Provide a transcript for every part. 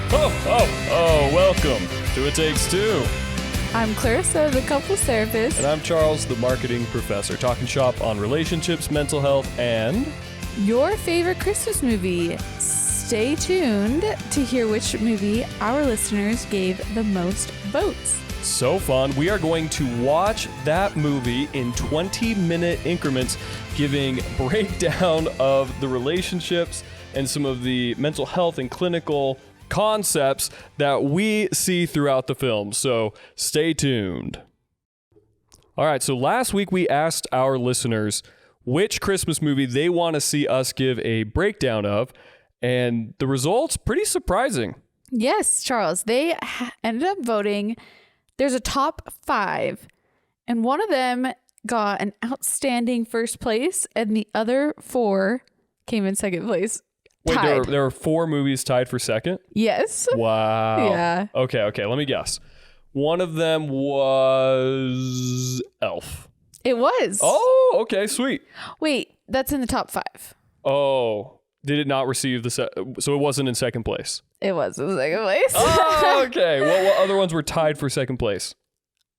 Welcome to It Takes Two. I'm Clarissa, the couples therapist. And I'm Charles, the marketing professor, talking shop on relationships, mental health, and your favorite Christmas movie. Stay tuned to hear which movie our listeners gave the most votes. So fun. We are going to watch that movie in 20-minute increments, giving breakdown of the relationships and some of the mental health and clinical concepts that we see throughout the film. So stay tuned. All right, so last week we asked our listeners which Christmas movie they want to see us give a breakdown of, and the results pretty surprising. Yes, Charles. They ended up voting. There's a top 5, and one of them got an outstanding first place, and the other 4 came in second place. Wait, there are 4 movies tied for second? Yes. Wow. Yeah. Okay, let me guess. One of them was Elf. It was. Oh, okay, sweet. Wait, that's in the top 5. Oh, did it not receive the so it wasn't in second place? It was in second place. Oh, okay. What other ones were tied for second place?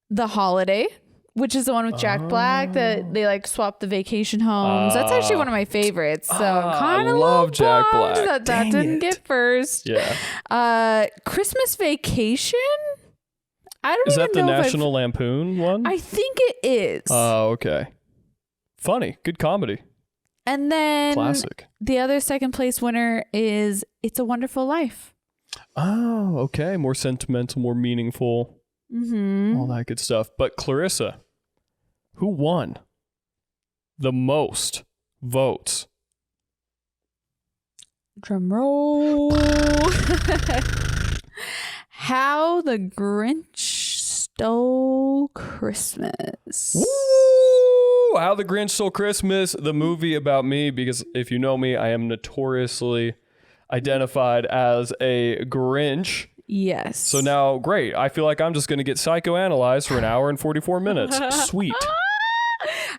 The Holiday, which is the one with Jack Black that they like swap the vacation homes. That's actually one of my favorites. So I'm kind of love Jack Black. That didn't get first. Yeah. Christmas Vacation. I don't Is even that the know National Lampoon one? I think it is. Oh, okay. Funny, good comedy. And then Classic. The other second place winner is It's a Wonderful Life. Oh, okay. More sentimental, more meaningful. Mm-hmm. All that good stuff. But Clarissa, who won the most votes? Drum roll. How the Grinch Stole Christmas. Woo! How the Grinch Stole Christmas, the movie about me, because if you know me, I am notoriously identified as a Grinch. Yes. So now, great. I feel like I'm just going to get psychoanalyzed for an hour and 44 minutes. Sweet.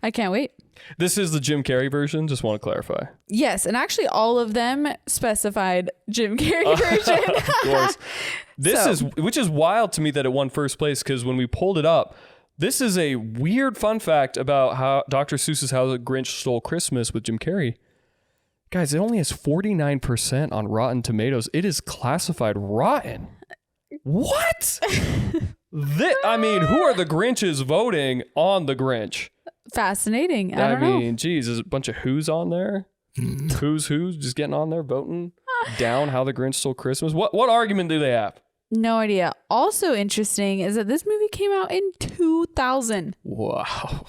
I can't wait. This is the Jim Carrey version. Just want to clarify. Yes. And actually all of them specified Jim Carrey version. Of course. Which is wild to me that it won first place, because when we pulled it up, this is a weird fun fact about how Dr. Seuss's How the Grinch Stole Christmas with Jim Carrey. Guys, it only has 49% on Rotten Tomatoes. It is classified rotten. What? I mean, who are the Grinches voting on the Grinch? Fascinating. I don't know. Geez, there's a bunch of who's on there. Who's just getting on there voting down How the Grinch Stole Christmas. What argument do they have? No idea. Also interesting is that this movie came out in 2000. Wow.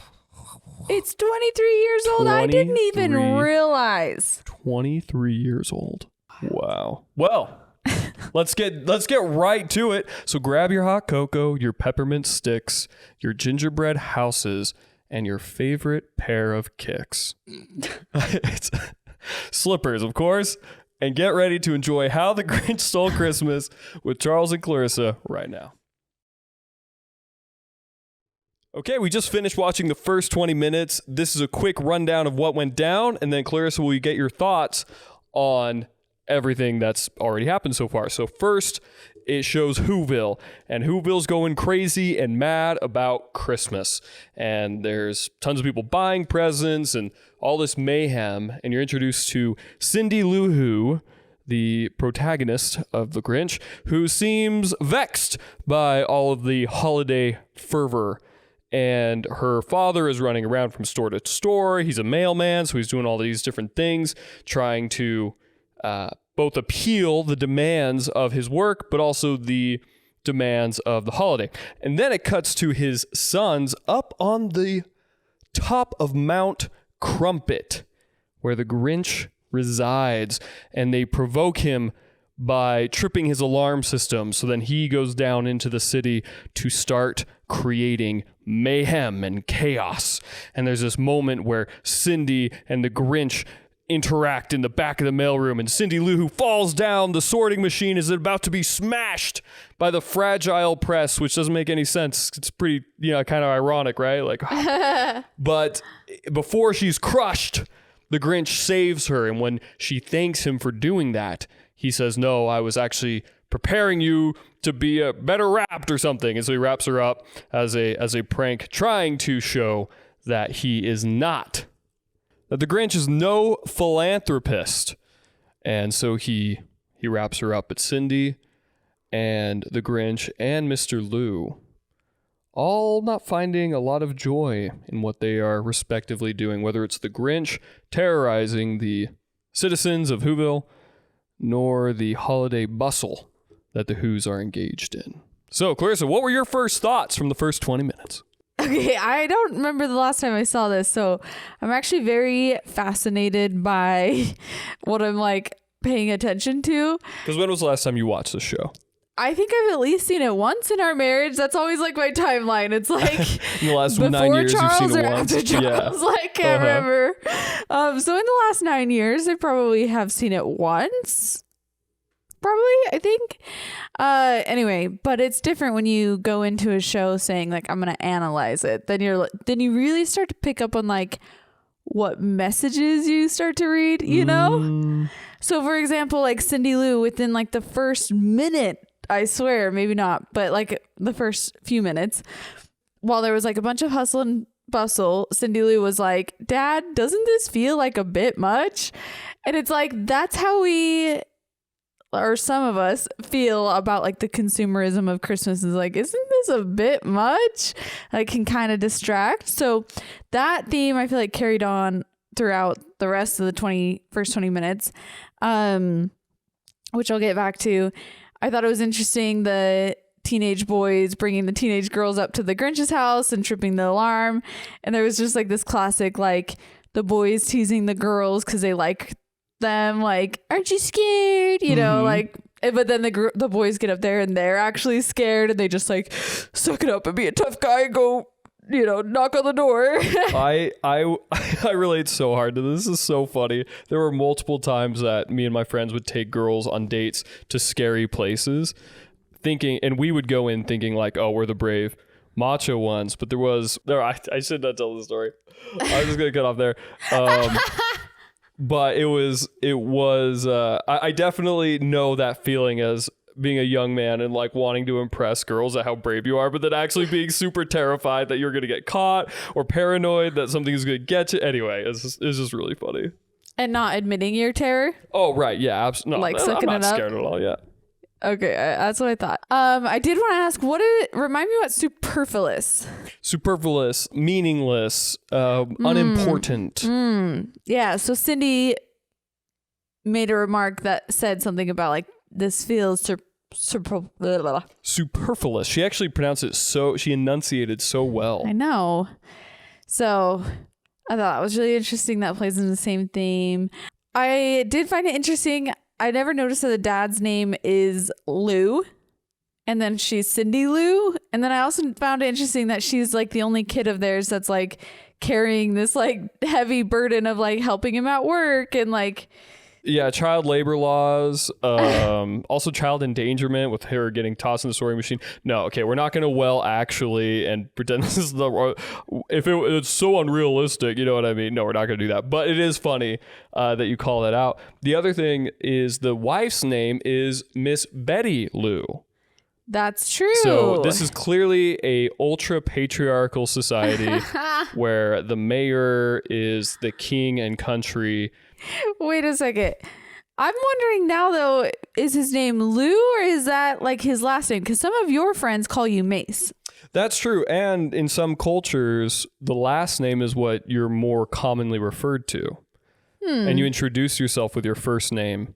It's 23 years old. I didn't even realize. 23 years old. Wow. Well, let's get right to it. So grab your hot cocoa, your peppermint sticks, your gingerbread houses, and your favorite pair of kicks. It's slippers, of course. And get ready to enjoy How the Grinch Stole Christmas with Charles and Clarissa right now. Okay, we just finished watching the first 20 minutes. This is a quick rundown of what went down, and then Clarissa, will you get your thoughts on everything that's already happened so far? So first, it shows Whoville, and Whoville's going crazy and mad about Christmas. And there's tons of people buying presents and all this mayhem, and you're introduced to Cindy Lou Who, the protagonist of The Grinch, who seems vexed by all of the holiday fervor. And her father is running around from store to store. He's a mailman, so he's doing all these different things, trying to both appeal the demands of his work, but also the demands of the holiday. And then it cuts to his sons up on the top of Mount Crumpet, where the Grinch resides, and they provoke him by tripping his alarm system. So then he goes down into the city to start creating mayhem and chaos. And there's this moment where Cindy and the Grinch interact in the back of the mailroom, and Cindy Lou Who falls down. The sorting machine is about to be smashed by the fragile press, which doesn't make any sense. It's pretty, kind of ironic, right? Like, but before she's crushed, the Grinch saves her, and when she thanks him for doing that, he says, "No, I was actually preparing you to be a better wrapped or something. And so he wraps her up as a prank, trying to show that he is not. That the Grinch is no philanthropist. And so he wraps her up. But Cindy and the Grinch and Mr. Lou all not finding a lot of joy in what they are respectively doing, whether it's the Grinch terrorizing the citizens of Whoville, nor the holiday bustle that the Whos are engaged in. So, Clarissa, what were your first thoughts from the first 20 minutes? Okay, I don't remember the last time I saw this, so I'm actually very fascinated by what I'm like paying attention to. Because when was the last time you watched this show? I think I've at least seen it once in our marriage. That's always like my timeline. It's like in the last before 9 years, Charles you've seen or it once. after Charles. I can't remember. So in the last 9 years, I probably have seen it once. Probably, I think. Anyway, but it's different when you go into a show saying like I'm gonna analyze it. Then you really start to pick up on like what messages you start to read. You know. So for example, like Cindy Lou, within like the first minute. I swear, maybe not, but like the first few minutes, while there was like a bunch of hustle and bustle, Cindy Lou was like, Dad, doesn't this feel like a bit much? And it's like, that's how we, or some of us, feel about like the consumerism of Christmas is like, isn't this a bit much? Like can kind of distract. So that theme I feel like carried on throughout the rest of the first 20 minutes, which I'll get back to. I thought it was interesting the teenage boys bringing the teenage girls up to the Grinch's house and tripping the alarm. And there was just like this classic, like the boys teasing the girls because they like them, like, aren't you scared? You know, like, but then the boys get up there and they're actually scared and they just like suck it up and be a tough guy and go, you know, knock on the door. I relate so hard to this. This is so funny. There were multiple times that me and my friends would take girls on dates to scary places, and we would go in thinking like, oh, we're the brave macho ones. But I should not tell the story. I'm just gonna cut off there. But I definitely know that feeling as being a young man and like wanting to impress girls at how brave you are, but then actually being super terrified that you're going to get caught or paranoid that something is going to get you. Anyway, it's just really funny. And not admitting your terror? Oh, right. Yeah. Absolutely. No, like I'm sucking not it up? scared at all. Yeah. Okay. That's what I thought. I did want to ask, remind me what superfluous. Superfluous, meaningless, unimportant. Yeah. So Cindy made a remark that said something about like, this feels superfluous. She actually pronounced it she enunciated so well. I know. So I thought it was really interesting. That plays in the same theme. I did find it interesting. I never noticed that the dad's name is Lou. And then she's Cindy Lou. And then I also found it interesting that she's like the only kid of theirs that's like carrying this like heavy burden of like helping him at work and like. Yeah, child labor laws, also child endangerment with her getting tossed in the sewing machine. No, okay, we're not going to actually and pretend this is it's so unrealistic, you know what I mean? No, we're not going to do that. But it is funny that you call that out. The other thing is the wife's name is Miss Betty Lou. That's true. So this is clearly a ultra patriarchal society where the mayor is the king and country. Wait a second. I'm wondering now, though, is his name Lou or is that like his last name? Because some of your friends call you Mace. That's true. And in some cultures, the last name is what you're more commonly referred to. And you introduce yourself with your first name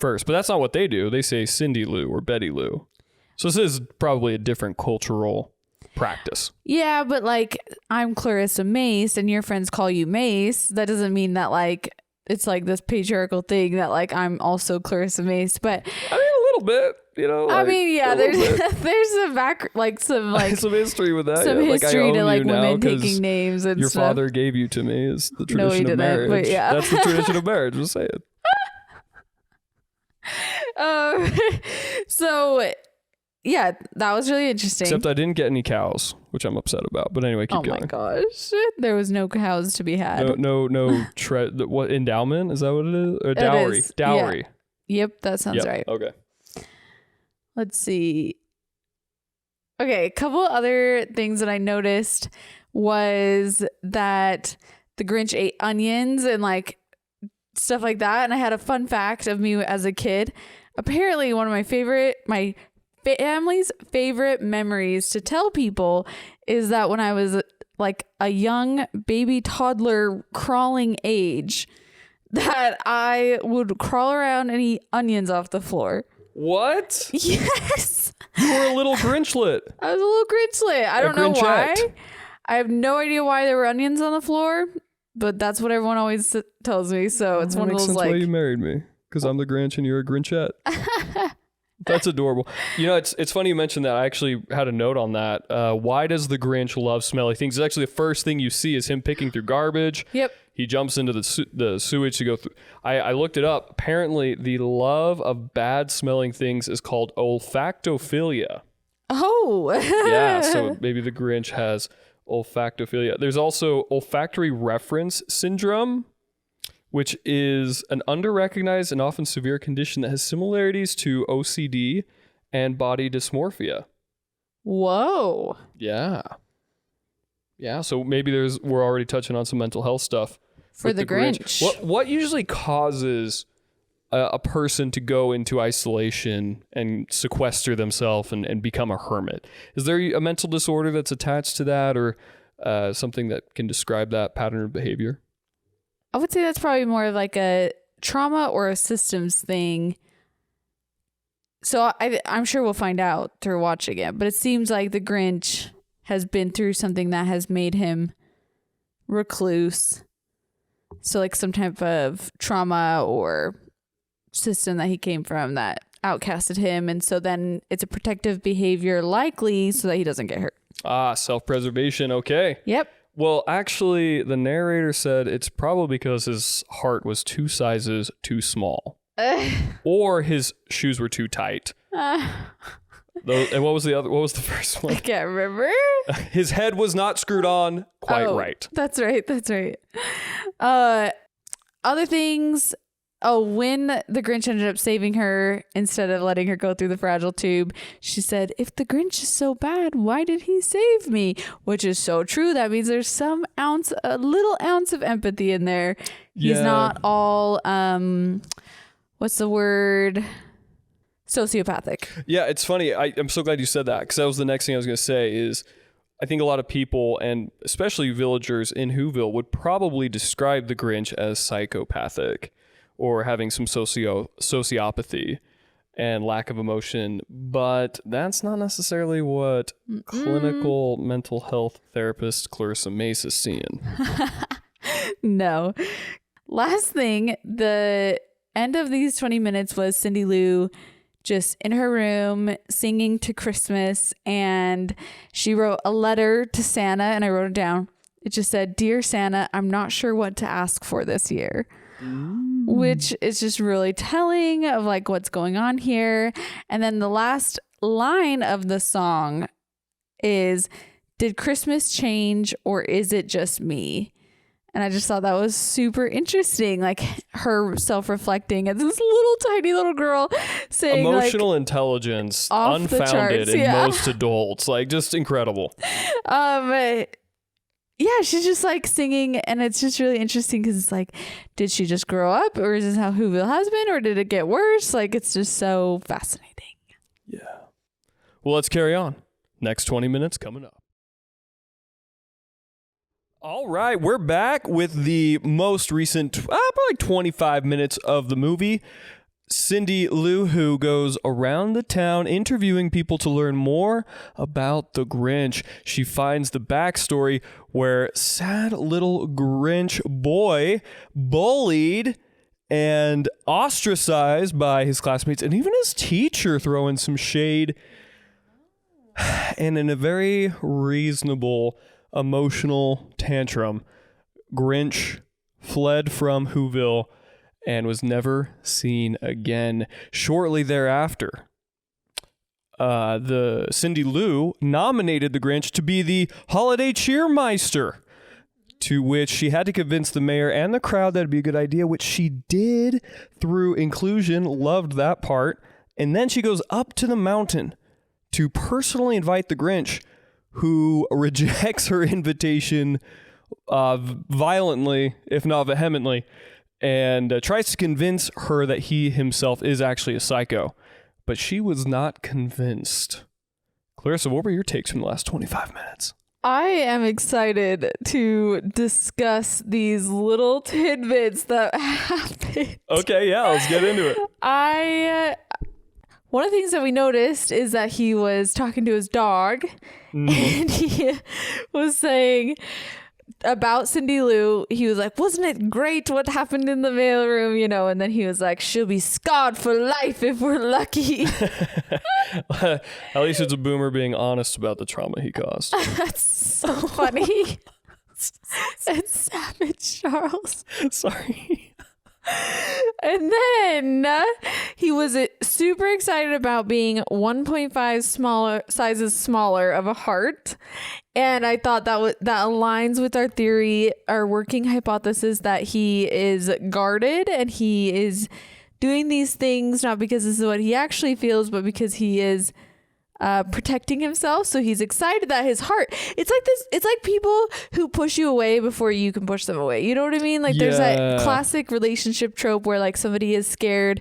first. But that's not what they do. They say Cindy Lou or Betty Lou. So this is probably a different cultural practice. Yeah, but like I'm Clarissa Mace and your friends call you Mace. That doesn't mean that like it's like this patriarchal thing that like I'm also Clarissa Mace, but I mean a little bit, you know. Like, I mean, yeah, there's a back like some history with that. Some history like, to like women taking names and your stuff. father gave you to me is the tradition No, he of didn't, marriage. but yeah. That's the tradition of marriage. Just say it. So yeah, that was really interesting. Except I didn't get any cows, which I'm upset about. But anyway, keep going. Oh my gosh. There was no cows to be had. No what endowment? Is that what it is? Or dowry. It is. Dowry. Yeah. Yep, that sounds right. Okay. Let's see. Okay, a couple other things that I noticed was that the Grinch ate onions and like stuff like that. And I had a fun fact of me as a kid. Apparently, one of my family's favorite memories to tell people is that when I was like a young baby toddler crawling age, that I would crawl around and eat onions off the floor. What? Yes. You were a little Grinchlet. I was a little Grinchlet. I don't know why. I have no idea why there were onions on the floor, but that's what everyone always tells me. So it's one of those like. Why you married me, because I'm the Grinch and you're a Grinchette. That's adorable. You know, it's funny you mentioned that. I actually had a note on that. Why does the Grinch love smelly things? It's actually the first thing you see is him picking through garbage. Yep. He jumps into the sewage to go through. I looked it up. Apparently, the love of bad smelling things is called olfactophilia. Oh. Yeah, so maybe the Grinch has olfactophilia. There's also olfactory reference syndrome, which is an under-recognized and often severe condition that has similarities to OCD and body dysmorphia. Whoa. Yeah. Yeah, so maybe we're already touching on some mental health stuff. For the Grinch. What usually causes a person to go into isolation and sequester themselves and become a hermit? Is there a mental disorder that's attached to that, or something that can describe that pattern of behavior? I would say that's probably more of like a trauma or a systems thing. So I'm sure we'll find out through watching it, but it seems like the Grinch has been through something that has made him recluse. So like some type of trauma or system that he came from that outcasted him. And so then it's a protective behavior likely so that he doesn't get hurt. Ah, self-preservation. Okay. Yep. Well, actually, the narrator said it's probably because his heart was 2 sizes too small. Or his shoes were too tight. And what was the first one? I can't remember. His head was not screwed on quite right. That's right. Other things. When the Grinch ended up saving her instead of letting her go through the fragile tube, she said, "If the Grinch is so bad, why did he save me?" Which is so true. That means there's a little ounce of empathy in there. He's not all, what's the word? Sociopathic. Yeah, it's funny. I'm so glad you said that, because that was the next thing I was going to say is I think a lot of people, and especially villagers in Whoville, would probably describe the Grinch as psychopathic or having some sociopathy and lack of emotion. But that's not necessarily what clinical mental health therapist Clarissa Mace is seeing. No. Last thing, the end of these 20 minutes was Cindy Lou just in her room singing to Christmas, and she wrote a letter to Santa, and I wrote it down. It just said, "Dear Santa, I'm not sure what to ask for this year." Which is just really telling of like what's going on here. And then the last line of the song is, "Did Christmas change or is it just me?" And I just thought that was super interesting. Like her self-reflecting as this little tiny little girl saying emotional intelligence unfounded in most adults. Like just incredible. Yeah, she's just like singing, and it's just really interesting because it's like, did she just grow up, or is this how Whoville has been, or did it get worse? Like, it's just so fascinating. Yeah. Well, let's carry on. Next 20 minutes coming up. All right, we're back with the most recent, probably 25 minutes of the movie. Cindy Lou Who goes around the town interviewing people to learn more about the Grinch. She finds the backstory where sad little Grinch boy bullied and ostracized by his classmates and even his teacher throwing some shade. And in a very reasonable emotional tantrum, Grinch fled from Whoville and was never seen again. Shortly thereafter, the Cindy Lou nominated the Grinch to be the holiday cheermeister, to which she had to convince the mayor and the crowd that'd be a good idea, which she did through inclusion. Loved that part. And then she goes up to the mountain to personally invite the Grinch, who rejects her invitation violently, if not vehemently, and tries to convince her that he himself is actually a psycho. But she was not convinced. Clarissa, what were your takes from the last 25 minutes? I am excited to discuss these little tidbits that happened. Okay, yeah, let's get into it. One of the things that we noticed is that he was talking to his dog, and he was saying about Cindy Lou, he was like, wasn't it great what happened in the mailroom, you know? And then he was like, she'll be scarred for life if we're lucky. At least it's a boomer being honest about the trauma he caused. That's so funny. It's savage, Charles. Sorry. And then he was super excited about being 1.5 sizes smaller of a heart. And I thought that aligns with our theory, our working hypothesis, that he is guarded and he is doing these things not because this is what he actually feels, but because he is protecting himself. So he's excited that his heart, it's like people who push you away before you can push them away. You know what I mean? Like there's that classic relationship trope where like somebody is scared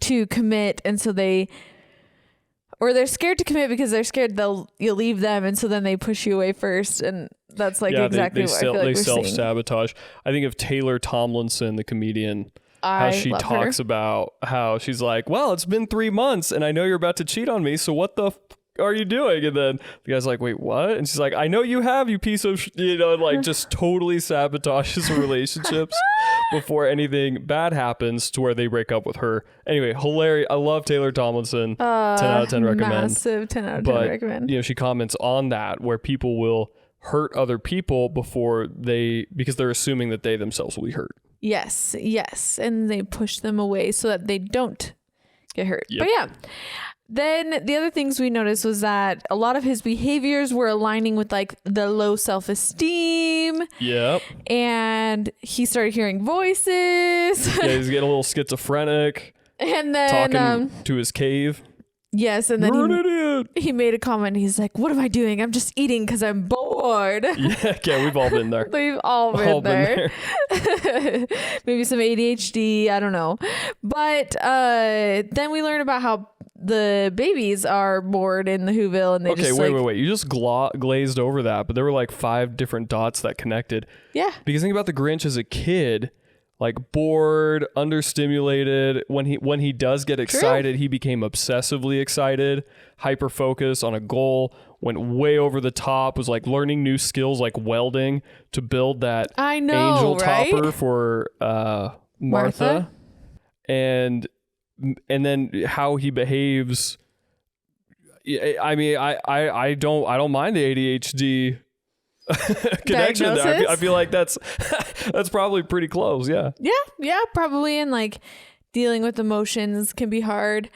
to commit, and so they're scared to commit because they're scared you'll leave them, and so then they push you away first. And that's like exactly what I feel like we're seeing. They self-sabotage. I think of Taylor Tomlinson, the comedian, how she talks about how she's like, well, it's been 3 months and I know you're about to cheat on me, so what the are you doing? And then the guy's like, wait, what? And she's like, I know you have, you piece of like just totally sabotages relationships before anything bad happens to where they break up with her. Anyway, hilarious. I love Taylor Tomlinson. 10 out of 10 recommend. Massive 10 out of 10 recommend. You know, she comments on that where people will hurt other people because they're assuming that they themselves will be hurt. Yes. And they push them away so that they don't get hurt. Yep. But yeah. Then the other things we noticed was that a lot of his behaviors were aligning with like the low self-esteem. Yep. And he started hearing voices. Yeah, he's getting a little schizophrenic. And then talking to his cave. Yes, and then he made a comment. He's like, what am I doing? I'm just eating because I'm bored. Yeah, we've all been there. We've all been there. Maybe some ADHD, I don't know. But then we learned about how the babies are bored in the Whoville, and they wait. You just glazed over that, but there were like 5 different dots that connected. Yeah. Because think about the Grinch as a kid, like bored, understimulated. When he does get excited, he became obsessively excited, hyper focused on a goal, went way over the top, was like learning new skills like welding to build that angel topper for Martha. And then how he behaves. I mean, I don't mind the ADHD connection there. I feel like that's probably pretty close. Yeah, probably. And like dealing with emotions can be hard.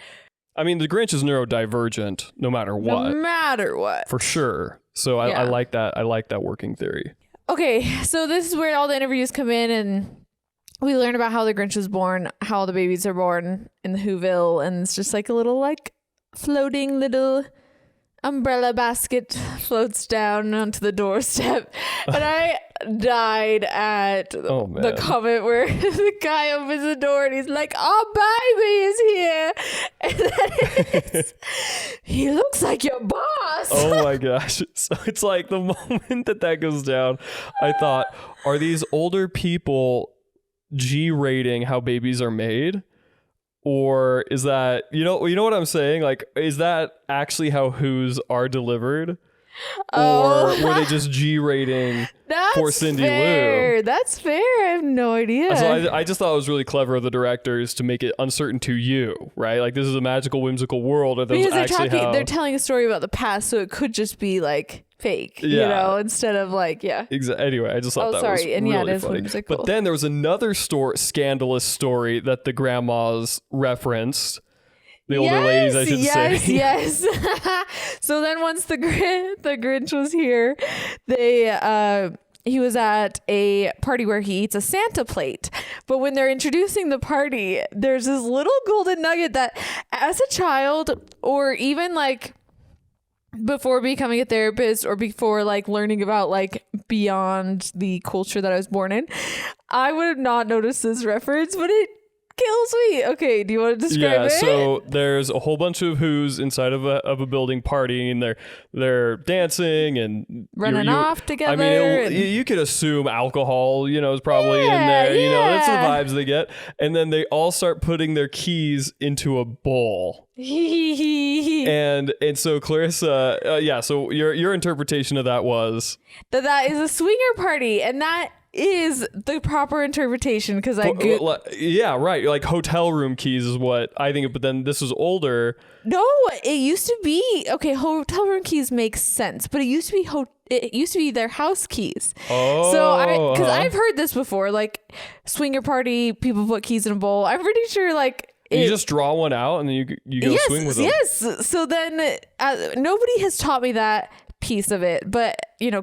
I mean, the Grinch is neurodivergent no matter what, for sure. So I like that working theory. Okay, so this is where all the interviews come in, and we learn about how the Grinch was born, how all the babies are born in the Whoville, and it's just like a little like floating little umbrella basket floats down onto the doorstep. And I died at the comment where the guy opens the door and he's like, our baby is here. And then he looks like your boss. Oh my gosh. So it's like the moment that goes down, I thought, are these older people G-rating how babies are made? Or is that, you know what I'm saying? Like, is that actually how Who's are delivered? Or were they just G-rating for Cindy Lou? That's fair. I have no idea. So I just thought it was really clever of the directors to make it uncertain to you, right? Like, this is a magical, whimsical world. Or because they're telling a story about the past, so it could just be like fake, you know, instead of like, Exactly. Anyway, I just thought that was and really it is funny. whimsical. But then there was another scandalous story that the grandmas referenced. The older ladies, I should say. Yes. So then once the Grinch was here, they he was at a party where he eats a Santa plate. But when they're introducing the party, there's this little golden nugget that as a child, or even like before becoming a therapist, or before like learning about like beyond the culture that I was born in, I would have not noticed this reference, but it kills me. Okay, do you want to describe it? Yeah, so there's a whole bunch of who's inside of a building partying, and they're dancing and running off together. I mean, you could assume alcohol, is probably in there. That's the vibes they get. And then they all start putting their keys into a bowl. and so Clarissa, so your interpretation of that was that is a swinger party, and that is the proper interpretation, because yeah, right, like hotel room keys is what I think, but then this was older. No, it used to be, okay, hotel room keys makes sense, but it used to be their house keys. So because I've heard this before, like swinger party, people put keys in a bowl. I'm pretty sure like you just draw one out and then you go swing with them. Yes. So then nobody has taught me that piece of it, but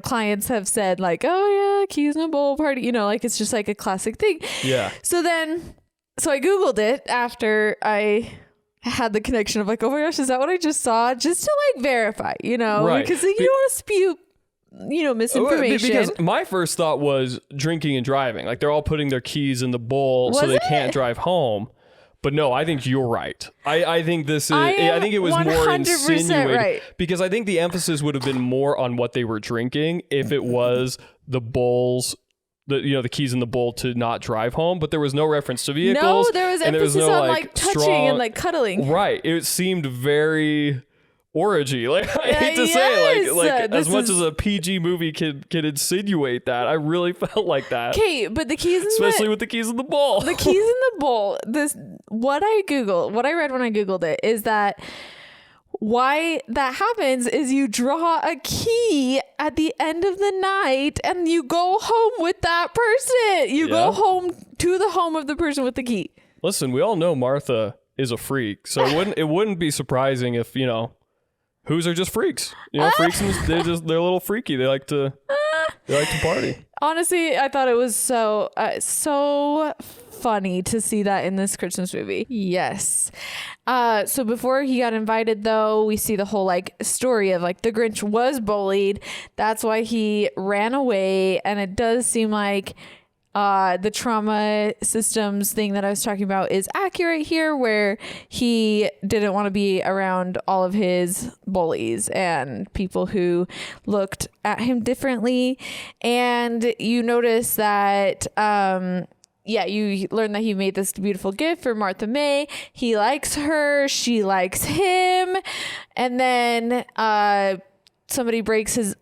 clients have said like, oh yeah, keys in a bowl party, like it's just like a classic thing. Yeah. So I Googled it after I had the connection of like, oh my gosh, is that what I just saw? Just to like verify, right. Because you don't want to spew misinformation. Because my first thought was drinking and driving, like they're all putting their keys in the bowl so they can't drive home. But no, I think you're right. I think this is. I think it was more insinuated, right. Because I think the emphasis would have been more on what they were drinking if it was the bowls, the keys in the bowl to not drive home. But there was no reference to vehicles. No, there was emphasis on like touching and like cuddling. Right. It seemed very orgy. Like I hate to say it, like as much as a PG movie can insinuate that, I really felt like that. Okay, but the keys, especially with the keys in the bowl. The keys in the bowl. What I read when I Googled it is that why that happens is you draw a key at the end of the night and you go home with that person. You go home to the home of the person with the key. Listen, we all know Martha is a freak, so it wouldn't be surprising if who's are just freaks. Freaks, they're a little freaky. They like to party. Honestly, I thought it was so funny to see that in this Christmas movie. Yes. So before he got invited, though, we see the whole like story of like the Grinch was bullied. That's why he ran away, and it does seem like the trauma systems thing that I was talking about is accurate here, where he didn't want to be around all of his bullies and people who looked at him differently. And you notice that, you learn that he made this beautiful gift for Martha May. He likes her. She likes him. And then somebody breaks his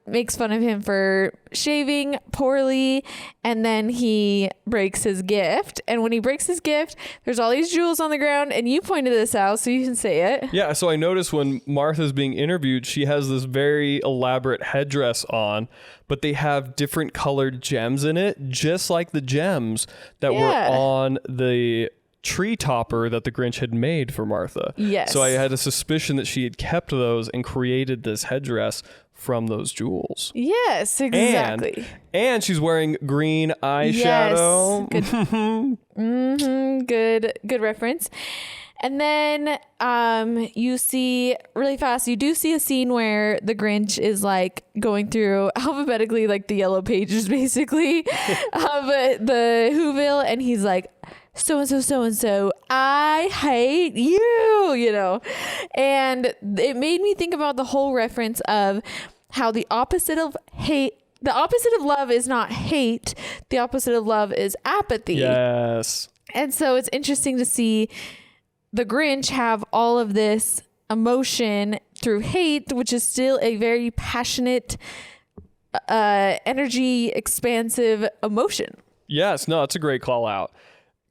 makes fun of him for shaving poorly, and then he breaks his gift. And when he breaks his gift, there's all these jewels on the ground, and you pointed this out, so you can say it. Yeah, so I noticed when Martha's being interviewed, she has this very elaborate headdress on, but they have different colored gems in it, just like the gems that were on the tree topper that the Grinch had made for Martha. Yes. So I had a suspicion that she had kept those and created this headdress from those jewels. Yes, exactly. And she's wearing green eyeshadow. Yes. Good reference. And then you see really fast, you do see a scene where the Grinch is like going through alphabetically like the yellow pages basically of the Whoville, and he's like, so-and-so, I hate you, And it made me think about the whole reference of how the opposite of love is not hate. The opposite of love is apathy. Yes. And so it's interesting to see the Grinch have all of this emotion through hate, which is still a very passionate, energy, expansive emotion. Yes. No, it's a great call out.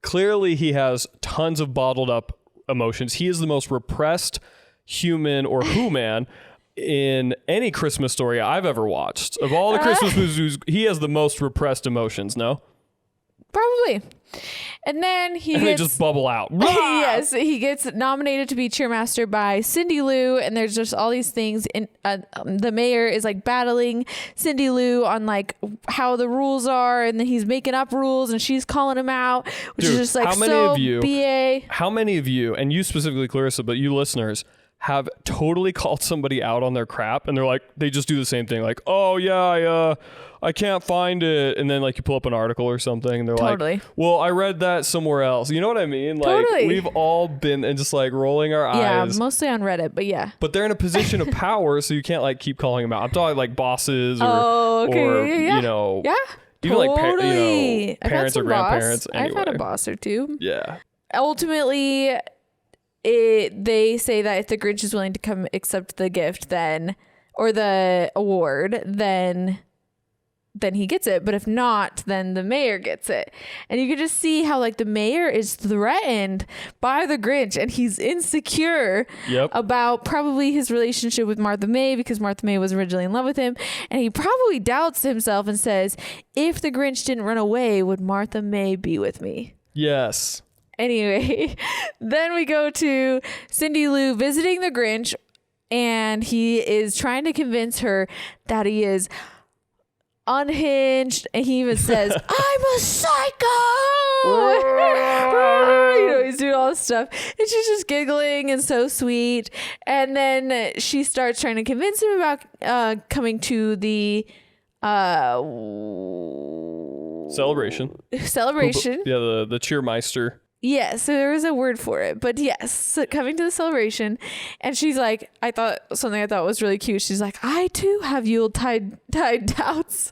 Clearly, he has tons of bottled up emotions. He is the most repressed human or who-man in any Christmas story I've ever watched. Of all the Christmas movies, he has the most repressed emotions, no? Probably. And then they just bubble out. Yes, he gets nominated to be cheermaster by Cindy Lou, and there's just all these things. And the mayor is like battling Cindy Lou on like how the rules are, and then he's making up rules, and she's calling him out, which is just like so BA. How many of you, and you specifically, Clarissa, but you listeners, have totally called somebody out on their crap, and they're like, they just do the same thing, like, oh yeah, I can't find it, and then like you pull up an article or something, and they're like, well, I read that somewhere else. You know what I mean? Like we've all been and just like rolling our eyes. Yeah, mostly on Reddit, but yeah. But they're in a position of power, so you can't like keep calling them out. I'm talking like bosses or you know, even like parents or grandparents. Anyway. I've had a boss or two. Yeah. Ultimately, they say that if the Grinch is willing to come accept the gift, then or the award, then he gets it. But if not, then the mayor gets it. And you can just see how like the mayor is threatened by the Grinch, and he's insecure about probably his relationship with Martha May, because Martha May was originally in love with him. And he probably doubts himself and says, if the Grinch didn't run away, would Martha May be with me? Yes. Anyway, then we go to Cindy Lou visiting the Grinch, and he is trying to convince her that he is unhinged, and he even says, I'm a psycho. You know, he's doing all this stuff, and she's just giggling and so sweet. And then she starts trying to convince him about coming to the celebration. Yeah, the cheermeister. Yes, so there is a word for it, but yes, so coming to the celebration, and she's like, I thought was really cute. She's like, I too have Yuletide doubts.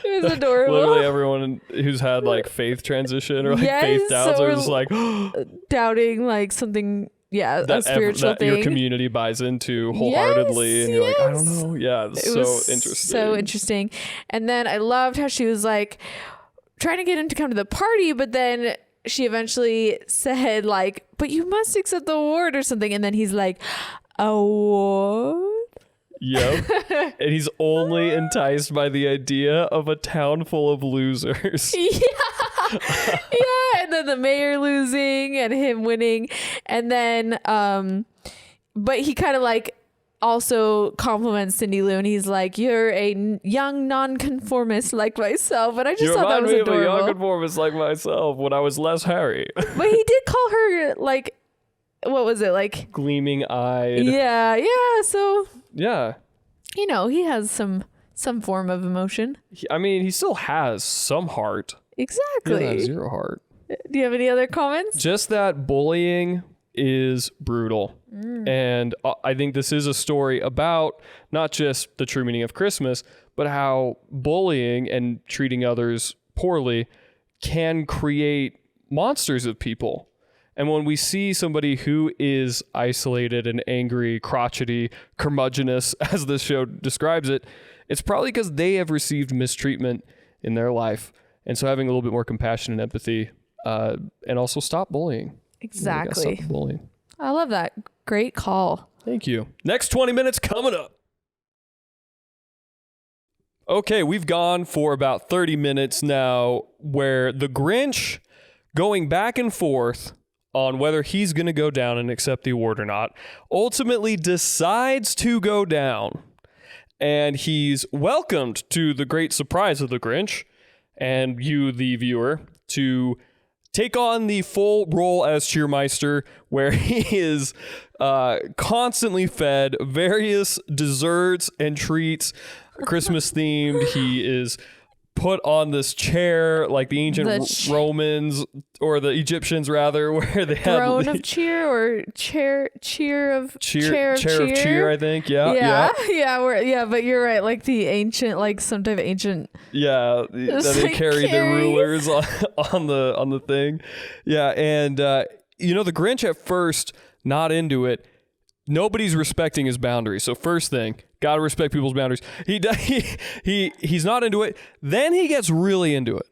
It was adorable. Literally everyone who's had like faith transition or like faith doubts are just like doubting like something. Yeah, a spiritual thing your community buys into wholeheartedly, and you're like, I don't know. Yeah, it's so interesting. So interesting. And then I loved how she was like trying to get him to come to the party, but then she eventually said like, but you must accept the award or something. And then he's like, award? Yep. And he's only enticed by the idea of a town full of losers. Yeah. Yeah. And then the mayor losing and him winning. And then, but he kind of like also compliments Cindy Lou, and he's like, you're a young nonconformist like myself. And I just thought that was adorable. You remind me of a young conformist like myself when I was less hairy. But he did call her like, what was it, like gleaming eyed? Yeah. So yeah, you know, he has some form of emotion. I mean, he still has some heart. Exactly. He has zero heart. Do you have any other comments? Just that bullying is brutal. And I think this is a story about not just the true meaning of Christmas, but how bullying and treating others poorly can create monsters of people. And when we see somebody who is isolated and angry, crotchety, curmudgeonous, as the show describes it, it's probably because they have received mistreatment in their life. And so having a little bit more compassion and empathy, and also stop bullying. Exactly. Stop bullying. I love that. Great call. Thank you. Next 20 minutes coming up. Okay, we've gone for about 30 minutes now where the Grinch going back and forth on whether he's going to go down and accept the award or not, ultimately decides to go down. And he's welcomed, to the great surprise of the Grinch and you, the viewer, to take on the full role as cheermeister, where he is constantly fed various desserts and treats, Christmas themed. He is put on this chair like the ancient Romans, or the Egyptians rather, where they had throne of cheer, or chair of cheer, I think. Yeah. But you're right, like the ancient, like some type of ancient. Yeah, that they carried their rulers on the thing. Yeah, and you know, the Grinch at first not into it. Nobody's respecting his boundaries. So first thing, gotta respect people's boundaries. He's not into it. Then he gets really into it,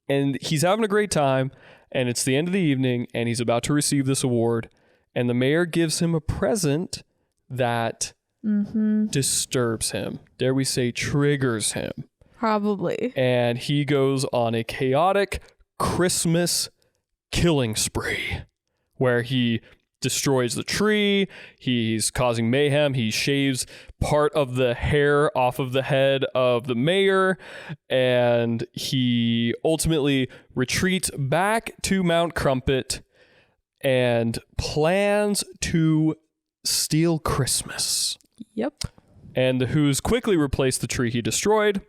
and he's having a great time. And it's the end of the evening, and he's about to receive this award. And the mayor gives him a present that disturbs him. Dare we say, triggers him. Probably. And he goes on a chaotic Christmas killing spree where he destroys the tree. He's causing mayhem. He shaves part of the hair off of the head of the mayor, and he ultimately retreats back to Mount Crumpet and plans to steal Christmas. Yep. And the Who's quickly replaced the tree he destroyed.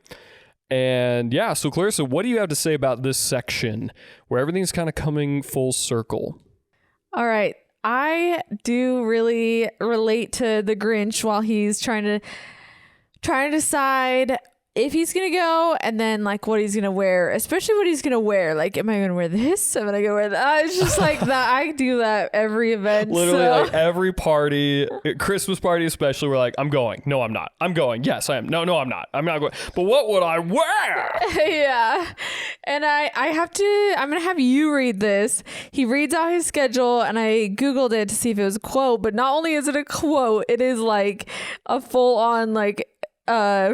And yeah, so Clarissa, what do you have to say about this section where everything's kind of coming full circle? All right. I do really relate to the Grinch while he's trying to decide if he's going to go and then like what he's going to wear, especially what he's going to wear. Like, am I going to wear this? Am I going to wear that? It's just like that. I do that every event. Literally like every party, Christmas party especially, we're like, I'm going. No, I'm not. I'm going. Yes, I am. No, I'm not. I'm not going. But what would I wear? Yeah. And I'm going to have you read this. He reads out his schedule and I Googled it to see if it was a quote, but not only is it a quote, it is like a full on like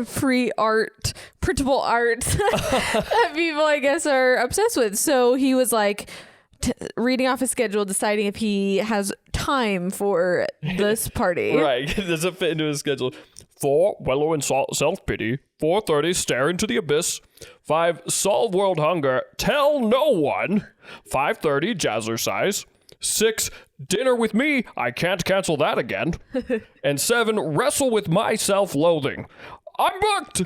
free art, printable art that people I guess are obsessed with. So he was like reading off his schedule, deciding if he has time for this party. Right. Does it fit into his schedule? 4, wallow in self-pity. 4:30, stare into the abyss. 5, solve world hunger. Tell no one. 5:30, jazzercise. 6, dinner with me. I can't cancel that again. And 7, wrestle with my self-loathing. I'm booked.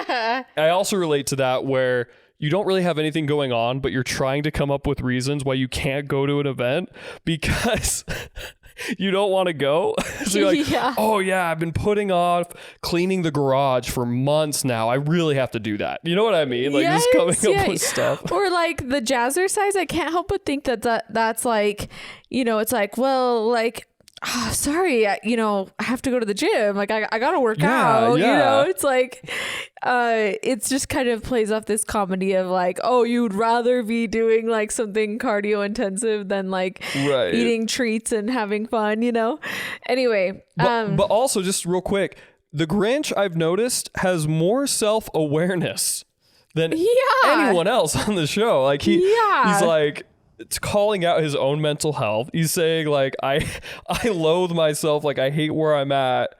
I also relate to that where you don't really have anything going on, but you're trying to come up with reasons why you can't go to an event because you don't want to go. So you're like, Yeah. oh yeah, I've been putting off cleaning the garage for months now. I really have to do that. You know what I mean? Like Yes, just coming yeah. up with stuff. Or like the jazzercise, I can't help but think that's like, it's like, well, like, sorry, I have to go to the gym. Like I gotta work out. Yeah. It's like, it's just kind of plays off this comedy of like, oh, you'd rather be doing like something cardio intensive than like eating treats and having fun. Anyway, but also just real quick, the Grinch I've noticed has more self-awareness than anyone else on the show. Like he's like, it's calling out his own mental health. He's saying like, I loathe myself. Like I hate where I'm at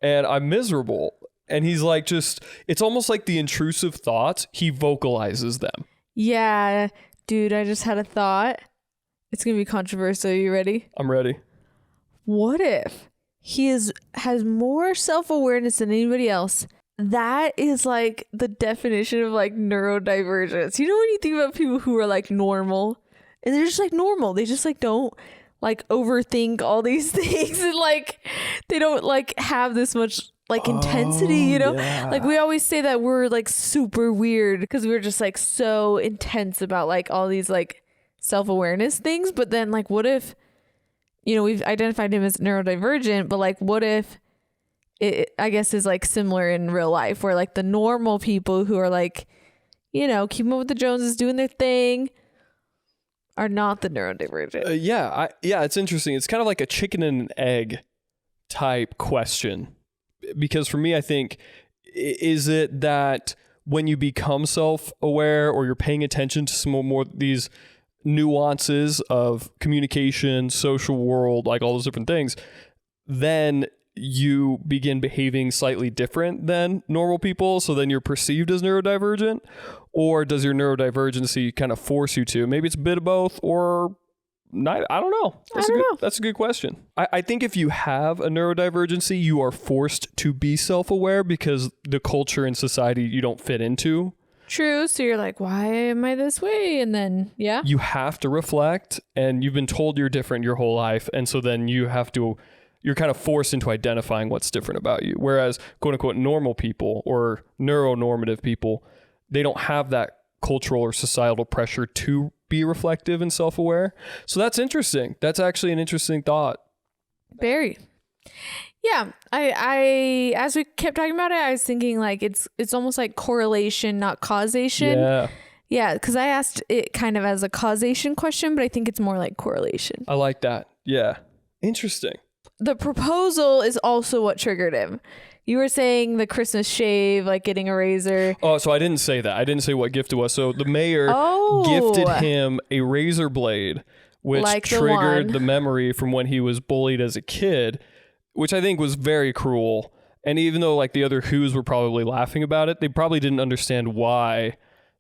and I'm miserable. And he's like, it's almost like the intrusive thoughts. He vocalizes them. Yeah, dude, I just had a thought. It's going to be controversial. Are you ready? I'm ready. What if he has more self-awareness than anybody else? That is like the definition of like neurodivergence. You know, when you think about people who are like normal and they're just like normal, they just like don't like overthink all these things and like they don't like have this much like intensity, like we always say that we're like super weird because we're just like so intense about like all these like self-awareness things. But then like what if we've identified him as neurodivergent, but like what if it I guess is like similar in real life where like the normal people who are like keeping up with the Joneses, doing their thing, are not the neurodivergent. It's interesting. It's kind of like a chicken and an egg type question. Because for me, I think, is it that when you become self-aware or you're paying attention to some more these nuances of communication, social world, like all those different things, then you begin behaving slightly different than normal people, so then you're perceived as neurodivergent? Or does your neurodivergency kind of force you to? Maybe it's a bit of both, or not. I don't know. That's a good question. I think if you have a neurodivergency, you are forced to be self-aware because the culture and society you don't fit into. True. So you're like, why am I this way? And then, you have to reflect, and you've been told you're different your whole life. And so then you're kind of forced into identifying what's different about you. Whereas quote unquote normal people or neuronormative people, they don't have that cultural or societal pressure to be reflective and self-aware. So that's interesting. That's actually an interesting thought. Very. Yeah. I as we kept talking about it, I was thinking like it's almost like correlation, not causation. Yeah. Because I asked it kind of as a causation question, but I think it's more like correlation. I like that. Yeah. Interesting. The proposal is also what triggered him. You were saying the Christmas shave, like getting a razor. Oh, so I didn't say that. I didn't say what gift it was. So the mayor Oh. gifted him a razor blade, which Like the triggered one. the memory from when he was bullied as a kid, which I think was very cruel. And even though like the other Who's were probably laughing about it, they probably didn't understand why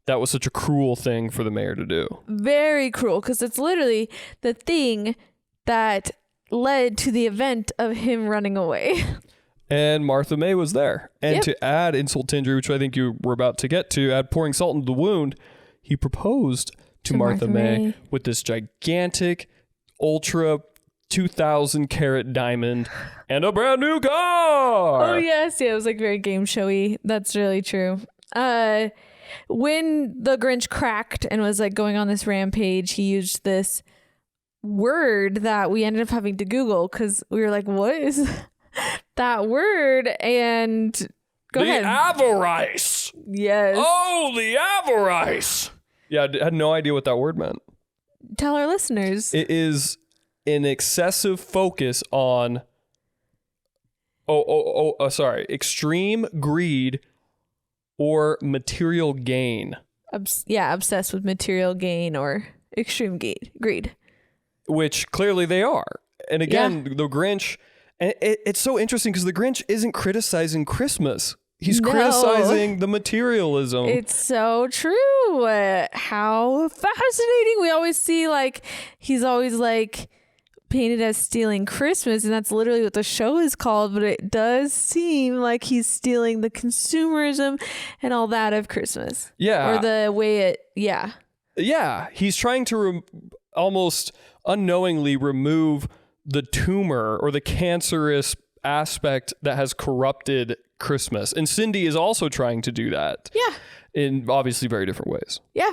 that was such a cruel thing for the mayor to do. Very cruel, because it's literally the thing that led to the event of him running away. And Martha May was there. And Yep. to add insult to injury, which I think you were about to get to, add pouring salt into the wound, he proposed to Martha May with this gigantic, ultra 2,000 carat diamond and a brand new car. Oh, yes. Yeah, it was like very game showy. That's really true. When the Grinch cracked and was like going on this rampage, he used this word that we ended up having to Google because we were like, what is that word? And go ahead. Avarice. Yes. Oh, the avarice. Yeah, I had no idea what that word meant. Tell our listeners. It is an excessive focus on extreme greed or material gain, Obsessed with material gain or extreme greed. which clearly they are. And again, the Grinch, and it's so interesting because the Grinch isn't criticizing Christmas. He's criticizing the materialism. It's so true. How fascinating. We always see like he's always like painted as stealing Christmas, and that's literally what the show is called, but it does seem like he's stealing the consumerism and all that of Christmas. Yeah. Or the way it, yeah. Yeah. He's trying to almost unknowingly remove the tumor or the cancerous aspect that has corrupted Christmas. And Cindy is also trying to do that. Yeah. In obviously very different ways. Yeah.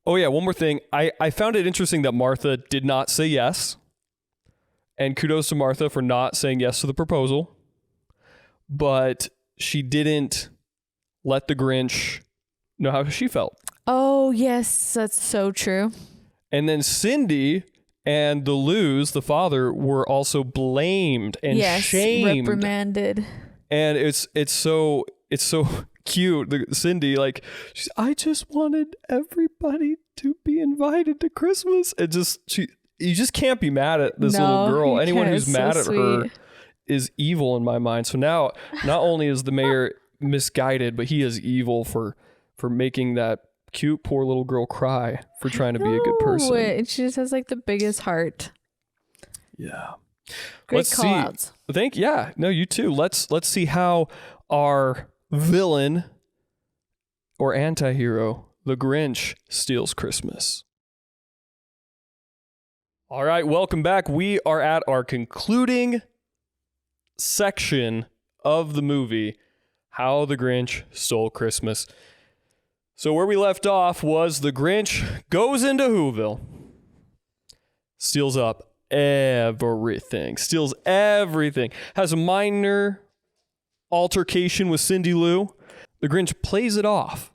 Oh yeah, one more thing. I found it interesting that Martha did not say yes. And kudos to Martha for not saying yes to the proposal. But she didn't let the Grinch know how she felt. Oh, yes. That's so true. And then Cindy and the Luz, the father, were also blamed and shamed. Reprimanded. And it's so cute. Cindy, like, I just wanted everybody to be invited to Christmas. You just can't be mad at this little girl. Anyone who's mad at her is evil in my mind. So now, not only is the mayor misguided, but he is evil for making that cute poor little girl cry for trying to be a good person. And she just has like the biggest heart. Yeah. Great call outs. You too. Let's see how our villain or anti-hero, the Grinch, steals Christmas. All right, welcome back. We are at our concluding section of the movie, How the Grinch Stole Christmas. So where we left off was the Grinch goes into Whoville, steals everything, has a minor altercation with Cindy Lou. The Grinch plays it off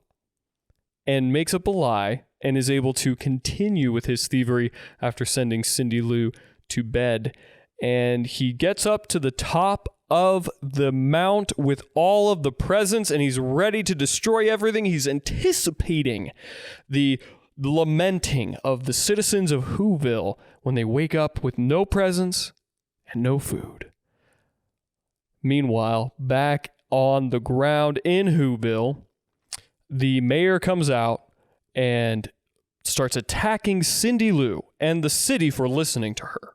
and makes up a lie and is able to continue with his thievery after sending Cindy Lou to bed. And he gets up to the top of the mount with all of the presents, and he's ready to destroy everything. He's anticipating the lamenting of the citizens of Whoville when they wake up with no presents and no food. Meanwhile, back on the ground in Whoville, the mayor comes out and starts attacking Cindy Lou and the city for listening to her.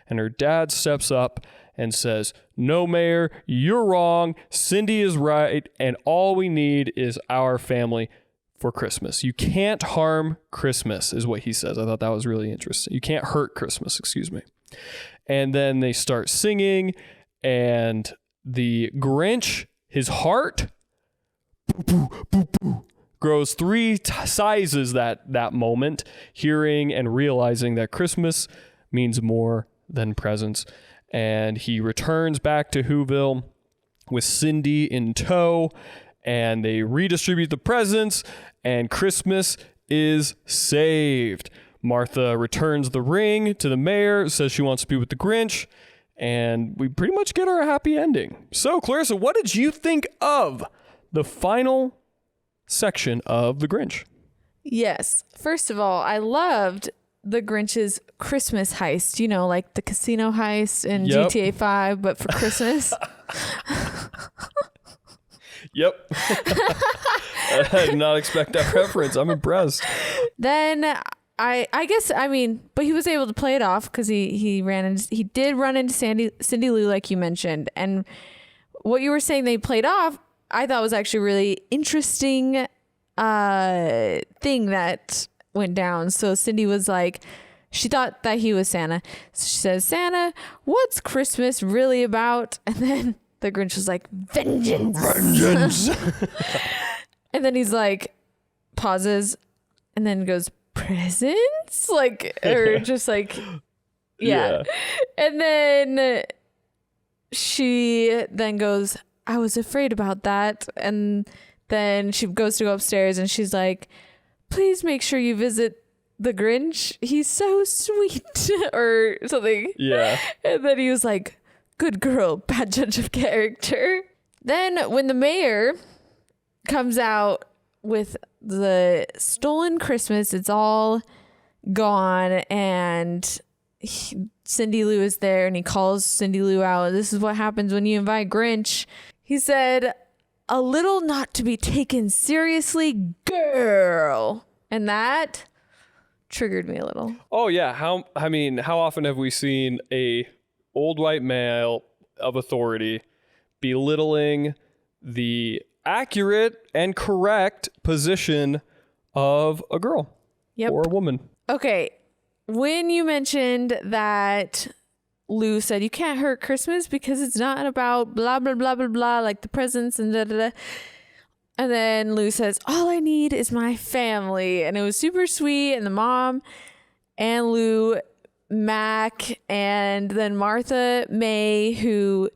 And her dad steps up and says, "No, Mayor, you're wrong. Cindy is right, and all we need is our family for Christmas. You can't harm Christmas," is what he says. I thought that was really interesting. You can't hurt Christmas, excuse me. And then they start singing, and the Grinch, his heart, grows three sizes that moment, hearing and realizing that Christmas means more than presents. And he returns back to Whoville with Cindy in tow, and they redistribute the presents, and Christmas is saved. Martha returns the ring to the mayor, says she wants to be with the Grinch, and we pretty much get our happy ending. So, Clarissa, what did you think of the final section of The Grinch? Yes. First of all, I loved the Grinch's Christmas heist, you know, like the casino heist in GTA 5, but for Christmas. Yep. I did not expect that reference. I'm impressed. Then I guess, I mean, but he was able to play it off because he did run into Cindy Lou, like you mentioned. And what you were saying they played off, I thought was actually really interesting thing that went down. So Cindy was like, she thought that he was Santa. So she says, Santa, what's Christmas really about? And then the Grinch was like, vengeance. Vengeance. And then he's like, pauses, and then goes, presents? Like, or just like, yeah. And then she then goes, I was afraid about that. And then she goes to go upstairs and she's like, please make sure you visit the Grinch. He's so sweet or something. Yeah. And then he was like, good girl, bad judge of character. Then when the mayor comes out with the stolen Christmas, it's all gone, and Cindy Lou is there, and he calls Cindy Lou out. This is what happens when you invite Grinch. He said, a little not to be taken seriously, girl. And that triggered me a little. Oh yeah. How often have we seen a old white male of authority belittling the accurate and correct position of a girl or a woman? Okay. When you mentioned that Lou said you can't hurt Christmas because it's not about blah, blah, blah, blah, blah, like the presents and da, da, da. And then Lou says, all I need is my family. And it was super sweet. And the mom and Lou, Mac, and then Martha May, who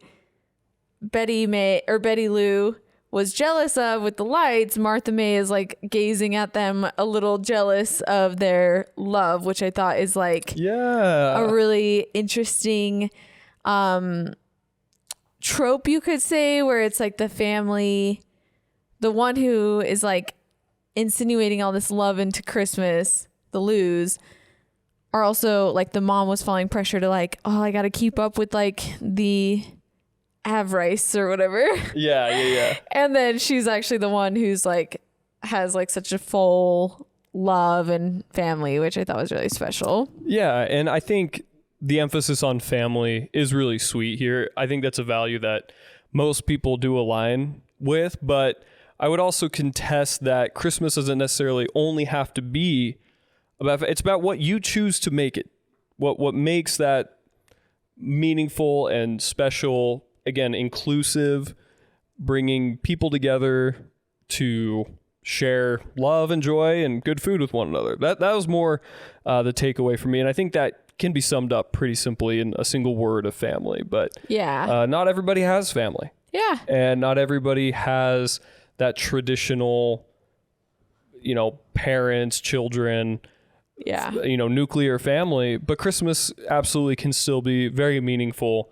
Betty Lou was jealous of with the lights. Martha May is like gazing at them a little jealous of their love, which I thought is like a really interesting trope, you could say, where it's like the family, the one who is like insinuating all this love into Christmas, the Lou's, are also like the mom was falling pressure to like, oh, I got to keep up with like the avarice or whatever. Yeah. And then she's actually the one who's like has like such a full love and family, which I thought was really special. Yeah, and I think the emphasis on family is really sweet here. I think that's a value that most people do align with, but I would also contest that Christmas doesn't necessarily only have to be about, it's about what you choose to make it. What makes that meaningful and special, again, inclusive, bringing people together to share love and joy and good food with one another. That was more the takeaway for me. And I think that can be summed up pretty simply in a single word of family. But not everybody has family. Yeah. And not everybody has that traditional, parents, children, nuclear family. But Christmas absolutely can still be very meaningful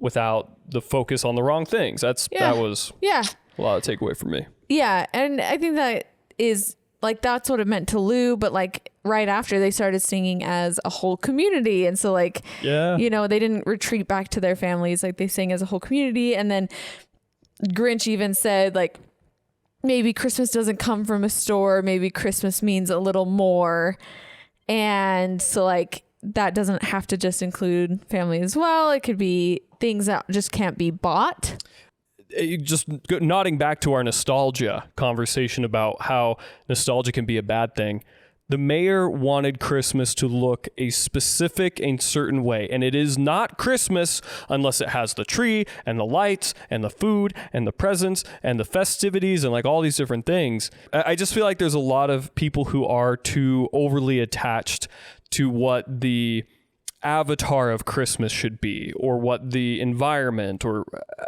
without the focus on the wrong things. That was a lot of takeaway for me. Yeah. And I think that is like, that's what it meant to Lou. But like right after they started singing as a whole community. And so like, they didn't retreat back to their families. Like they sang as a whole community. And then Grinch even said like, maybe Christmas doesn't come from a store. Maybe Christmas means a little more. And so like, that doesn't have to just include family as well. It could be things that just can't be bought. Just nodding back to our nostalgia conversation about how nostalgia can be a bad thing. The mayor wanted Christmas to look a specific and certain way. And it is not Christmas unless it has the tree and the lights and the food and the presents and the festivities and like all these different things. I just feel like there's a lot of people who are too overly attached to what the avatar of Christmas should be, or what the environment, or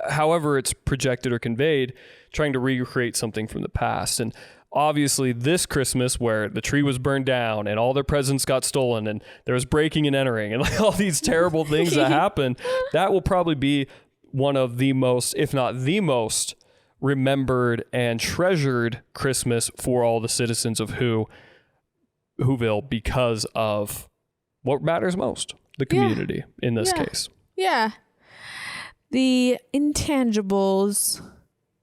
however it's projected or conveyed, trying to recreate something from the past. And obviously this Christmas where the tree was burned down and all their presents got stolen and there was breaking and entering and like all these terrible things that happened, that will probably be one of the most, if not the most, remembered and treasured Christmas for all the citizens of Whoville because of what matters most, the community in this case. Yeah. The intangibles.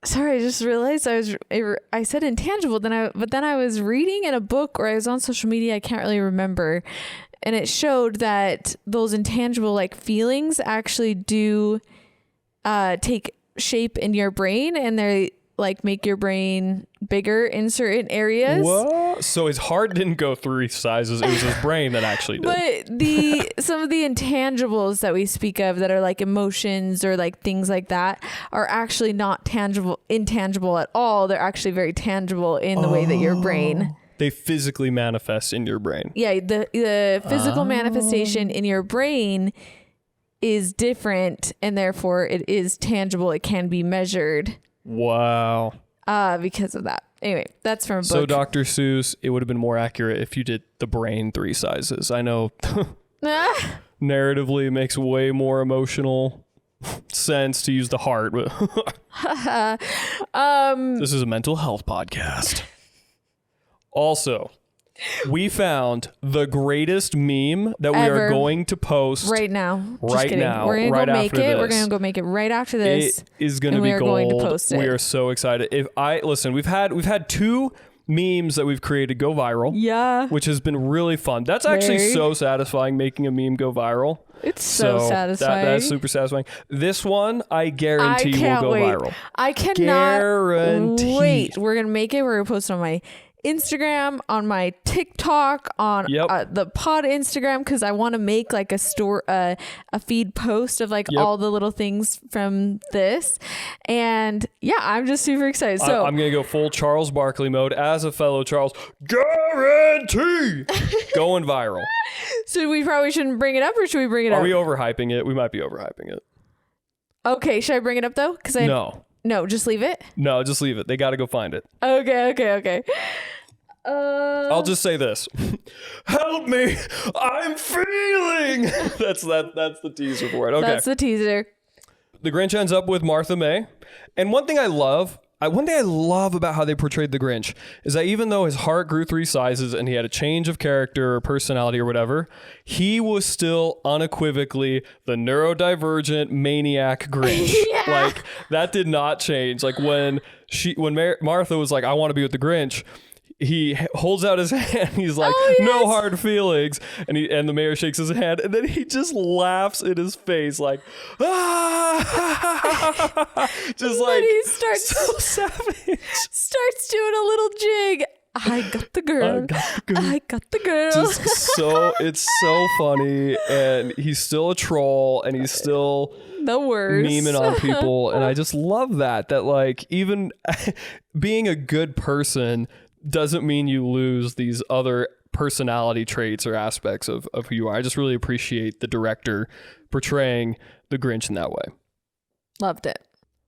Sorry, I just realized I said intangible, but then I was reading in a book or I was on social media, I can't really remember, and it showed that those intangible like feelings actually do take shape in your brain, and they like make your brain bigger in certain areas. What? So his heart didn't go 3 sizes. It was his brain that actually did. But some of the intangibles that we speak of that are like emotions or like things like that are actually not intangible at all. They're actually very tangible in the way that your brain. They physically manifest in your brain. Yeah, the physical manifestation in your brain is different, and therefore it is tangible. It can be measured. Wow. Because of that. Anyway, that's from a book. So Dr. Seuss, it would have been more accurate if you did the brain 3 sizes. I know narratively it makes way more emotional sense to use the heart. But this is a mental health podcast. Also, we found the greatest meme that we are going to post right now. Right now. We're going to right go make after it. this. We're going to go make it right after this. It is going to be gold. Going to post it. We are so excited. Listen, we've had 2 memes that we've created go viral. Yeah. Which has been really fun. That's actually so satisfying, making a meme go viral. It's so satisfying. That's super satisfying. This one, I guarantee will go viral. I cannot wait. We're going to make it. We're going to post it on my Instagram, on my TikTok, on the pod Instagram, because I want to make like a feed post of like all the little things from this. And yeah, I'm just super excited. So I'm gonna go full Charles Barkley mode as a fellow Charles. Guarantee going viral. So we probably shouldn't bring it up, or should we bring it up? Are we overhyping it? We might be overhyping it. Okay, should I bring it up though? No, just leave it. No, just leave it. They got to go find it. Okay. I'll just say this. Help me. I'm feeling. That's the teaser for it. Okay. That's the teaser. The Grinch ends up with Martha May. And one thing I love about how they portrayed the Grinch is that even though his heart grew 3 sizes and he had a change of character or personality or whatever, he was still unequivocally the neurodivergent maniac Grinch. Like that did not change. Like when Martha was like, I want to be with the Grinch, he holds out his hand. He's like, no hard feelings. And the mayor shakes his hand, and then he just laughs in his face, like, just like he starts so savage. Starts doing a little jig. I got the girl. I got the girl. It's so funny, and he's still a troll, and he's still the worst memeing on people, and I just love that like even being a good person doesn't mean you lose these other personality traits or aspects of who you are. I just really appreciate the director portraying the Grinch in that way. Loved it.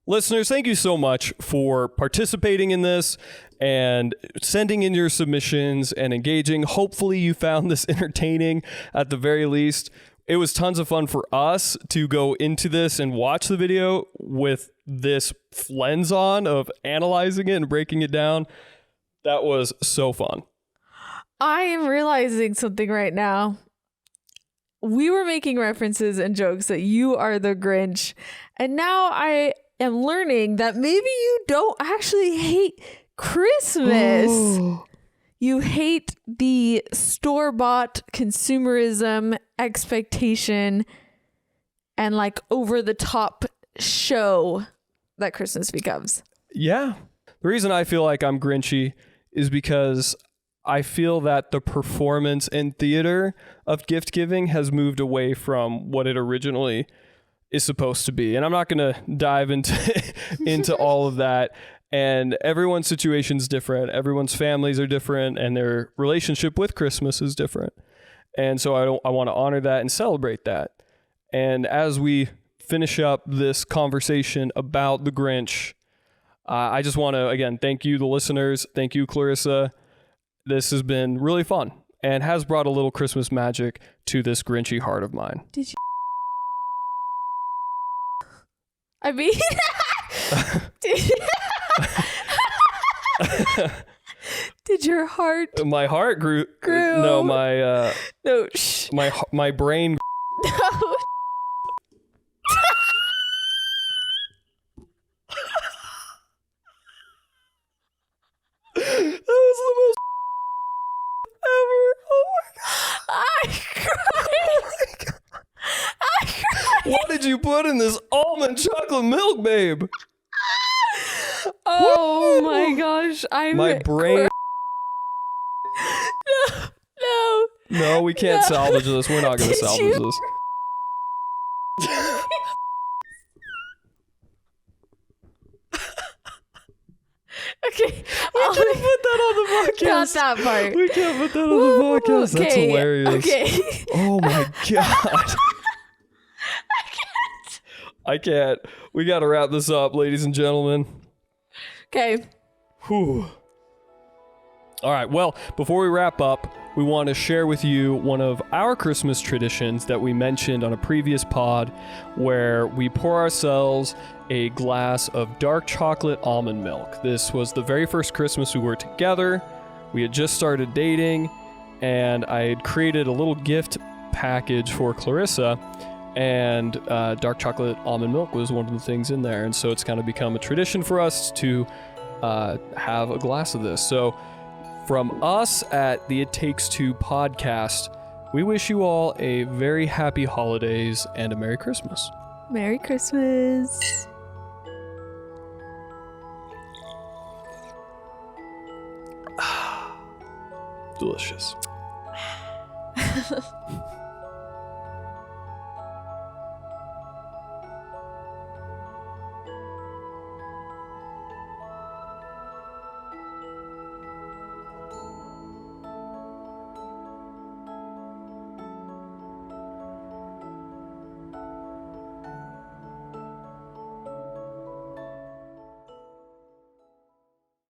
Listeners, thank you so much for participating in this and sending in your submissions and engaging. Hopefully you found this entertaining at the very least. It was tons of fun for us to go into this and watch the video with this lens on of analyzing it and breaking it down. That was so fun. I am realizing something right now. We were making references and jokes that you are the Grinch. And now I am learning that maybe you don't actually hate Christmas. You hate the store-bought consumerism expectation and like over-the-top show that Christmas becomes. Yeah. The reason I feel like I'm Grinchy is because I feel that the performance and theater of gift giving has moved away from what it originally is supposed to be. And I'm not going to dive into all of that. And everyone's situation is different. Everyone's families are different, and their relationship with Christmas is different. And so I want to honor that and celebrate that. And as we finish up this conversation about the Grinch, I just want to, again, thank you, the listeners. Thank you, Clarissa. This has been really fun and has brought a little Christmas magic to this Grinchy heart of mine. Did you? I mean, did your heart? My heart grew. No, no, my brain. No. That was the most ever. Oh my god! I cried. I cried. What did you put in this almond chocolate milk, babe? Oh my gosh! My brain. No. No, we can't salvage this. We're not going to Did salvage you- this. Okay. We can't put that on the podcast. Got that part. We can't put that on the podcast. That's Okay, hilarious. Okay. Oh my god. I can't. We got to wrap this up, ladies and gentlemen. Okay. Whew. All right. Well, before we wrap up, we want to share with you one of our Christmas traditions that we mentioned on a previous pod, where we pour ourselves a glass of dark chocolate almond milk. This was the very first Christmas we were together. We had just started dating, and I had created a little gift package for Clarissa, and dark chocolate almond milk was one of the things in there. And so it's kind of become a tradition for us to have a glass of this. So from us at the It Takes Two podcast, we wish you all a very happy holidays and a Merry Christmas. Merry Christmas. Delicious.